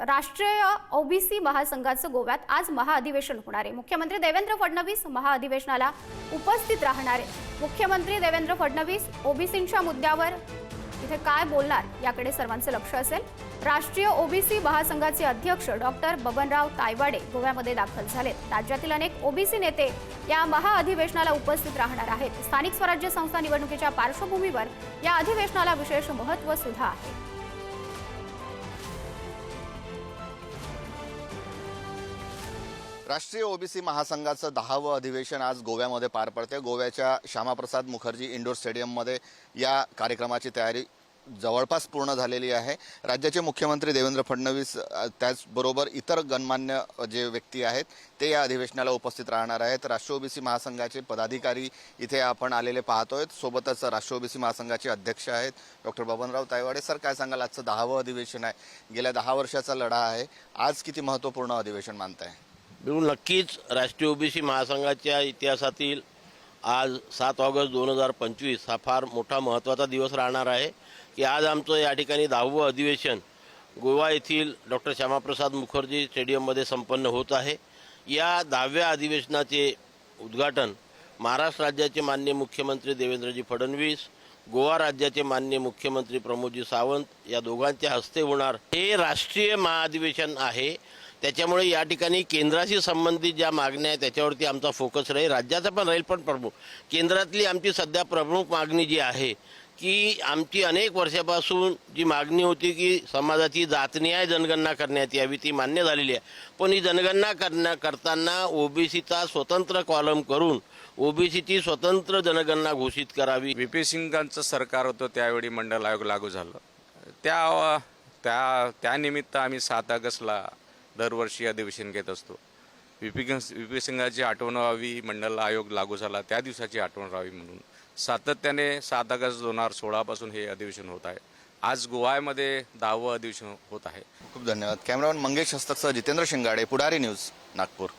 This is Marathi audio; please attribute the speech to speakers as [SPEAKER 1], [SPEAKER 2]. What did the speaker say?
[SPEAKER 1] राष्ट्रीय ओबीसी महासंघाचं गोव्यात आज महाअधिवेशन होणार आहे। मुख्यमंत्री देवेंद्र फडणवीस महाअधिवेशनाला उपस्थित राहणार आहे। मुख्यमंत्री देवेंद्र फडणवीस ओबीसींच्या मुद्द्यावर इथे काय बोलणार याकडे सर्वांचं लक्ष असेल। राष्ट्रीय ओबीसी महासंघाचे अध्यक्ष डॉक्टर बबनराव तायवाडे गोव्यामध्ये दाखल झालेत। राज्यातील अनेक ओबीसी नेते या महाअधिवेशनाला उपस्थित राहणार आहेत। स्थानिक स्वराज्य संस्था निवडणुकीच्या पार्श्वभूमीवर या अधिवेशनाला विशेष महत्त्व सुद्धा आहे।
[SPEAKER 2] राष्ट्रीय ओबीसी महासंघाचं 10वं अधिवेशन आज गोव्यामध्ये पार पडते। गोव्याच्या श्यामाप्रसाद मुखर्जी इंडोर स्टेडियममध्ये या कार्यक्रमाची तयारी जवळपास पूर्ण झालेली आहे। राज्याचे मुख्यमंत्री देवेंद्र फडणवीस त्याचबरोबर इतर गणमान्य जे व्यक्ती आहेत ते या अधिवेशनाला उपस्थित राहणार आहेत। राष्ट्रीय ओबीसी महासंघाचे पदाधिकारी इथे आपण आलेले पाहतोय। सोबतच राष्ट्रीय ओबीसी महासंघाचे अध्यक्ष आहेत डॉक्टर बबनराव तायवाडे। सर, काय सांगाल, आजचं 10वं अधिवेशन आहे, गेल्या 10 वर्षाचा लढा आहे, आज किती महत्त्वपूर्ण अधिवेशन मानताय?
[SPEAKER 3] बिलकुल नक्कीच राष्ट्रीय ओबीसी महासंघाच्या इतिहासातील आज 7 ऑगस्ट 2025 हा फार मोठा महत्त्वाचा दिवस राहणार आहे की आज आमचं या ठिकाणी 10वं अधिवेशन गोवा येथील डॉक्टर श्यामाप्रसाद मुखर्जी स्टेडियममध्ये संपन्न होत आहे। या 10व्या अधिवेशनाचे उद्घाटन महाराष्ट्र राज्याचे माननीय मुख्यमंत्री देवेंद्रजी फडणवीस, गोवा राज्याचे माननीय मुख्यमंत्री प्रमोदजी सावंत या दोघांच्या हस्ते होणार। हे राष्ट्रीय महाअधिवेशन आहे, त्याच्यामुळे या ठिकाणी केंद्राशी संबंधित ज्या मागण्या आहेत त्याच्यावरती आमचा फोकस राहील, राज्याचा पण राहील। पण प्रमुख केंद्रातली आमची सध्या प्रमुख मागणी जी आहे की आमची अनेक वर्षापासून जी मागणी होती की समाजाची जातनिहाय जनगणना करण्यात यावी ती मान्य झालेली आहे। पण ही जनगणना करताना ओबीसीचा स्वतंत्र कॉलम करून ओबीसीची स्वतंत्र जनगणना घोषित करावी।
[SPEAKER 4] व्ही.पी. सिंगांचं सरकार होतं त्यावेळी मंडल आयोग लागू झालं। त्यानिमित्त आम्ही 7 ऑगस्टला दरवर्षी अधिवेशन घेत असतो। व्ही.पी. सिंगाची आठवण व्हावी, मंडल आयोग लागू झाला त्या दिवसाची आठवण राहावी म्हणून सातत्याने 7 ऑगस्ट 2016 पासून हे अधिवेशन होत आहे। आज गोव्यामध्ये 10वं अधिवेशन होत आहे।
[SPEAKER 2] खूप धन्यवाद। कॅमेरामॅन मंगेश हस्तकसह जितेंद्र शिंगाडे, पुढारी न्यूज, नागपूर।